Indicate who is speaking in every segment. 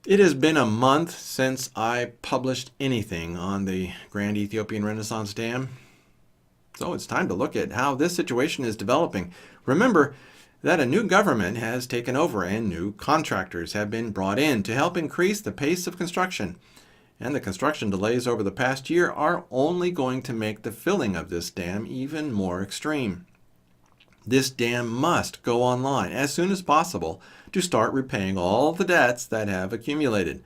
Speaker 1: It has been a month since I published anything on the Grand Ethiopian Renaissance Dam, so it's time to look at how this situation is developing. Remember that a new government has taken over and new contractors have been brought in to help increase the pace of construction. And the construction delays over the past year are only going to make the filling of this dam even more extreme. This dam must go online as soon as possible to start repaying all the debts that have accumulated.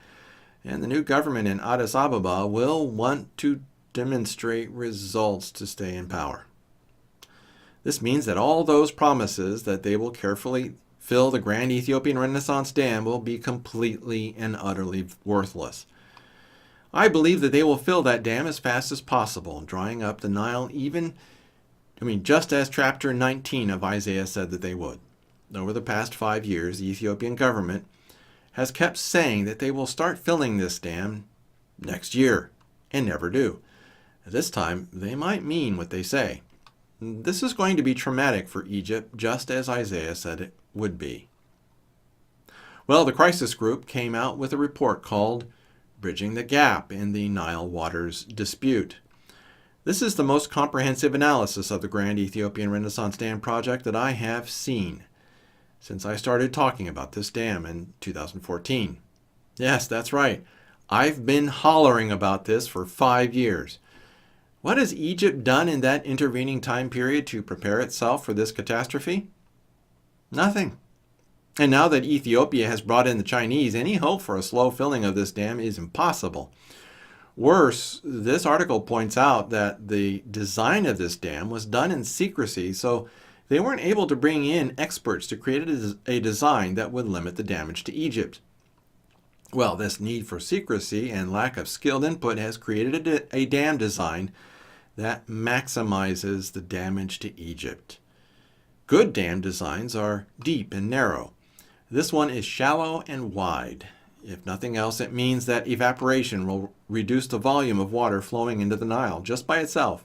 Speaker 1: And the new government in Addis Ababa will want to demonstrate results to stay in power. This means that all those promises that they will carefully fill the Grand Ethiopian Renaissance Dam will be completely and utterly worthless. I believe that they will fill that dam as fast as possible, drying up the Nile just as chapter 19 of Isaiah said that they would. Over the past 5 years, the Ethiopian government has kept saying that they will start filling this dam next year, and never do. This time, they might mean what they say. This is going to be traumatic for Egypt, just as Isaiah said it would be. Well, the crisis group came out with a report called Bridging the Gap in the Nile Waters Dispute. This is the most comprehensive analysis of the Grand Ethiopian Renaissance Dam project that I have seen since I started talking about this dam in 2014. Yes, that's right. I've been hollering about this for 5 years. What has Egypt done in that intervening time period to prepare itself for this catastrophe? Nothing. And now that Ethiopia has brought in the Chinese, any hope for a slow filling of this dam is impossible. Worse, this article points out that the design of this dam was done in secrecy, so they weren't able to bring in experts to create a design that would limit the damage to Egypt. Well, this need for secrecy and lack of skilled input has created a dam design that maximizes the damage to Egypt. Good dam designs are deep and narrow. This one is shallow and wide. If nothing else, it means that evaporation will reduce the volume of water flowing into the Nile just by itself.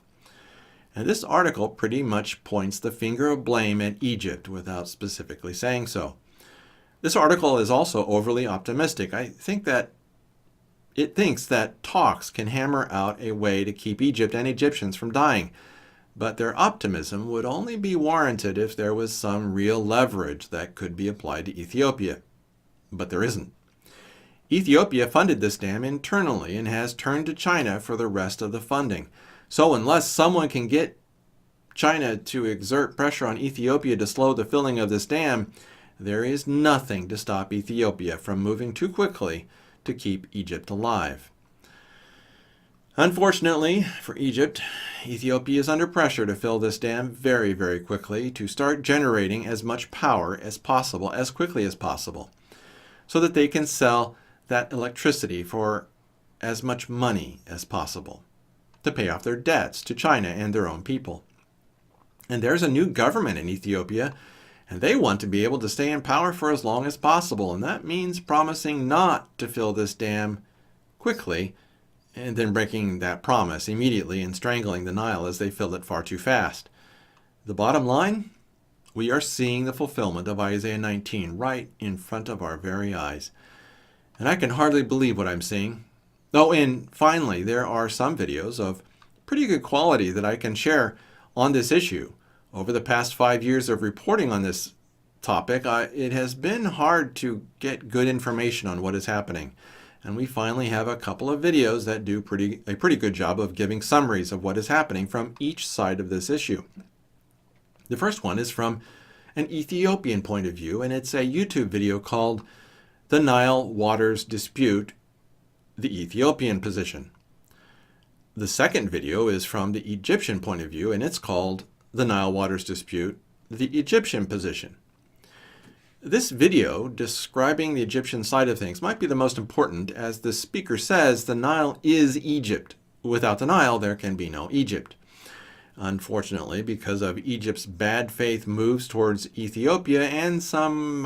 Speaker 1: And this article pretty much points the finger of blame at Egypt without specifically saying so. This article is also overly optimistic. I think that it thinks that talks can hammer out a way to keep Egypt and Egyptians from dying. But their optimism would only be warranted if there was some real leverage that could be applied to Ethiopia. But there isn't. Ethiopia funded this dam internally and has turned to China for the rest of the funding. So unless someone can get China to exert pressure on Ethiopia to slow the filling of this dam, there is nothing to stop Ethiopia from moving too quickly to keep Egypt alive. Unfortunately for Egypt, Ethiopia is under pressure to fill this dam very, very quickly to start generating as much power as possible, as quickly as possible, so that they can sell that electricity for as much money as possible to pay off their debts to China and their own people. And there's a new government in Ethiopia, and they want to be able to stay in power for as long as possible, and that means promising not to fill this dam quickly and then breaking that promise immediately and strangling the Nile as they fill it far too fast. The bottom line? We are seeing the fulfillment of Isaiah 19 right in front of our very eyes. And I can hardly believe what I'm seeing. Oh, and finally, there are some videos of pretty good quality that I can share on this issue. Over the past 5 years of reporting on this topic, it has been hard to get good information on what is happening. And we finally have a couple of videos that do a pretty good job of giving summaries of what is happening from each side of this issue. The first one is from an Ethiopian point of view, and it's a YouTube video called The Nile Waters Dispute, the Ethiopian Position. The second video is from the Egyptian point of view, and it's called The Nile Waters Dispute, the Egyptian Position. This video describing the Egyptian side of things might be the most important, as the speaker says the Nile is Egypt. Without the Nile, there can be no Egypt. Unfortunately, because of Egypt's bad faith moves towards Ethiopia and some,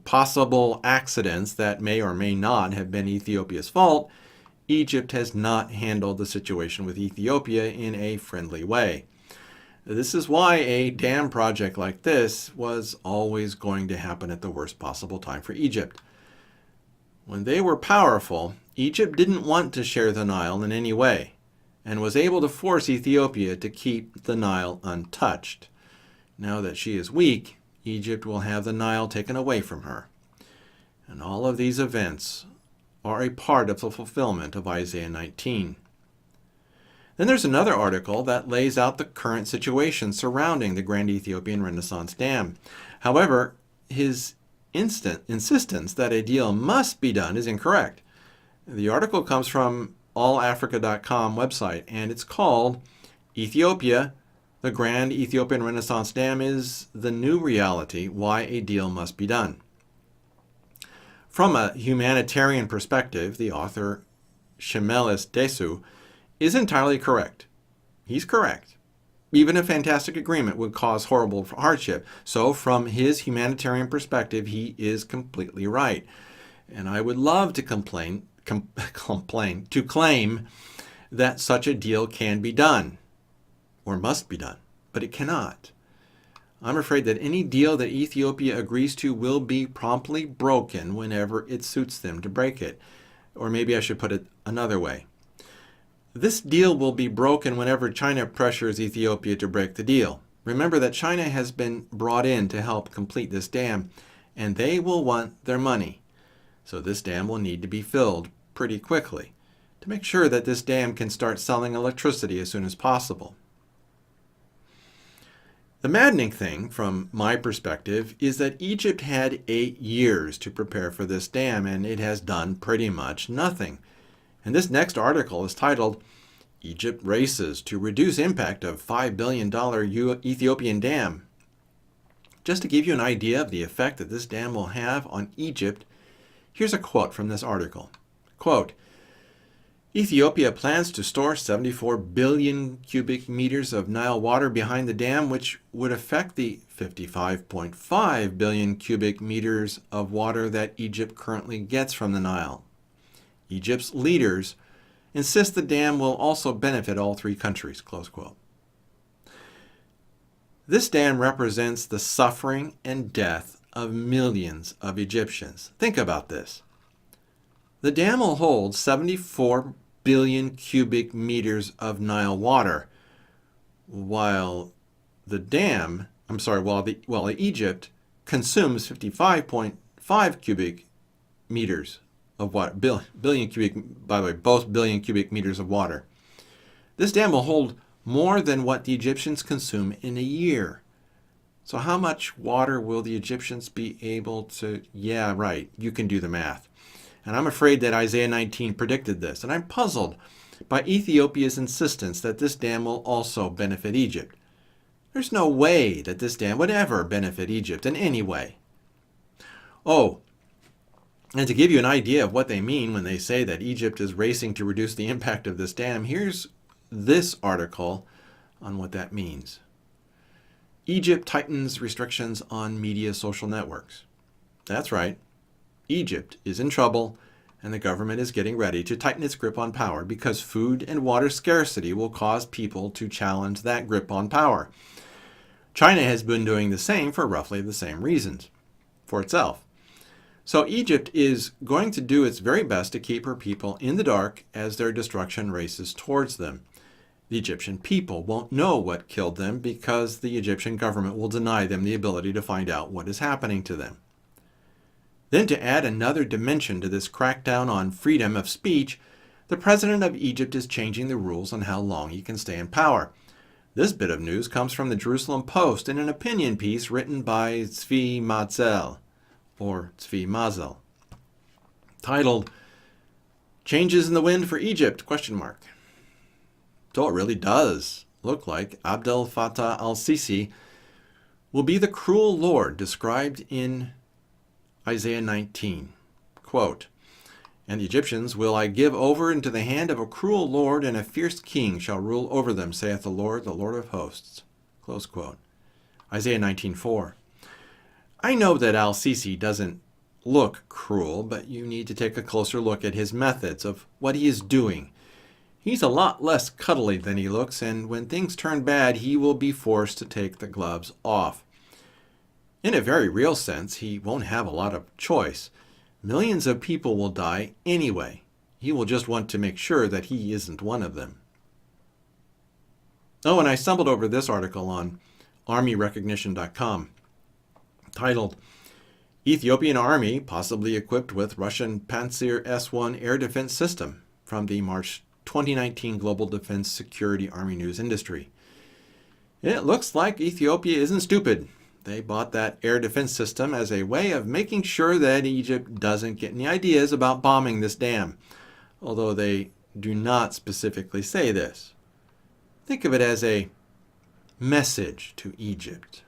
Speaker 1: possible accidents that may or may not have been Ethiopia's fault, Egypt has not handled the situation with Ethiopia in a friendly way. This is why a dam project like this was always going to happen at the worst possible time for Egypt. When they were powerful, Egypt didn't want to share the Nile in any way and was able to force Ethiopia to keep the Nile untouched. Now that she is weak, Egypt will have the Nile taken away from her. And all of these events are a part of the fulfillment of Isaiah 19. Then there's another article that lays out the current situation surrounding the Grand Ethiopian Renaissance Dam. However, his insistence that a deal must be done is incorrect. The article comes from allafrica.com website, and it's called Ethiopia, the Grand Ethiopian Renaissance Dam is the new reality, why a deal must be done. From a humanitarian perspective, the author, Shimelis Desu, is entirely correct. He's correct. Even a fantastic agreement would cause horrible hardship. So from his humanitarian perspective, he is completely right. And I would love to claim that such a deal can be done or must be done, but it cannot. I'm afraid that any deal that Ethiopia agrees to will be promptly broken whenever it suits them to break it. Or maybe I should put it another way. This deal will be broken whenever China pressures Ethiopia to break the deal. Remember that China has been brought in to help complete this dam, and they will want their money. So this dam will need to be filled pretty quickly to make sure that this dam can start selling electricity as soon as possible. The maddening thing, from my perspective, is that Egypt had 8 years to prepare for this dam, and it has done pretty much nothing. And this next article is titled, Egypt Races to Reduce Impact of $5 billion Ethiopian Dam. Just to give you an idea of the effect that this dam will have on Egypt, here's a quote from this article. Quote, Ethiopia plans to store 74 billion cubic meters of Nile water behind the dam, which would affect the 55.5 billion cubic meters of water that Egypt currently gets from the Nile. Egypt's leaders insist the dam will also benefit all 3 countries, close quote. This dam represents the suffering and death of millions of Egyptians. Think about this. The dam will hold 74 billion cubic meters of Nile water, while Egypt consumes 55.5 cubic meters of water, billion cubic meters of water. This dam will hold more than what the Egyptians consume in a year. So how much water will the Egyptians be able to? Yeah, right, you can do the math. And I'm afraid that Isaiah 19 predicted this, and I'm puzzled by Ethiopia's insistence that this dam will also benefit Egypt. There's no way that this dam would ever benefit Egypt in any way. Oh, and to give you an idea of what they mean when they say that Egypt is racing to reduce the impact of this dam, here's this article on what that means. Egypt tightens restrictions on media social networks. That's right. Egypt is in trouble, and the government is getting ready to tighten its grip on power because food and water scarcity will cause people to challenge that grip on power. China has been doing the same for roughly the same reasons, for itself. So Egypt is going to do its very best to keep her people in the dark as their destruction races towards them. The Egyptian people won't know what killed them because the Egyptian government will deny them the ability to find out what is happening to them. Then to add another dimension to this crackdown on freedom of speech, the president of Egypt is changing the rules on how long he can stay in power. This bit of news comes from the Jerusalem Post in an opinion piece written by Tzvi Mazel, titled, Changes in the Wind for Egypt, ? So it really does look like Abdel Fattah al-Sisi will be the cruel Lord described in Isaiah 19, quote, And the Egyptians will I give over into the hand of a cruel Lord, and a fierce king shall rule over them, saith the Lord of hosts. Close quote. Isaiah 19:4. I know that al-Sisi doesn't look cruel, but you need to take a closer look at his methods of what he is doing. He's a lot less cuddly than he looks, and when things turn bad, he will be forced to take the gloves off. In a very real sense, he won't have a lot of choice. Millions of people will die anyway. He will just want to make sure that he isn't one of them. Oh, and I stumbled over this article on armyrecognition.com titled, Ethiopian Army possibly equipped with Russian Pantsir S-1 air defense system, from the March 2019 Global Defense Security Army News Industry. It looks like Ethiopia isn't stupid. They bought that air defense system as a way of making sure that Egypt doesn't get any ideas about bombing this dam, although they do not specifically say this. Think of it as a message to Egypt.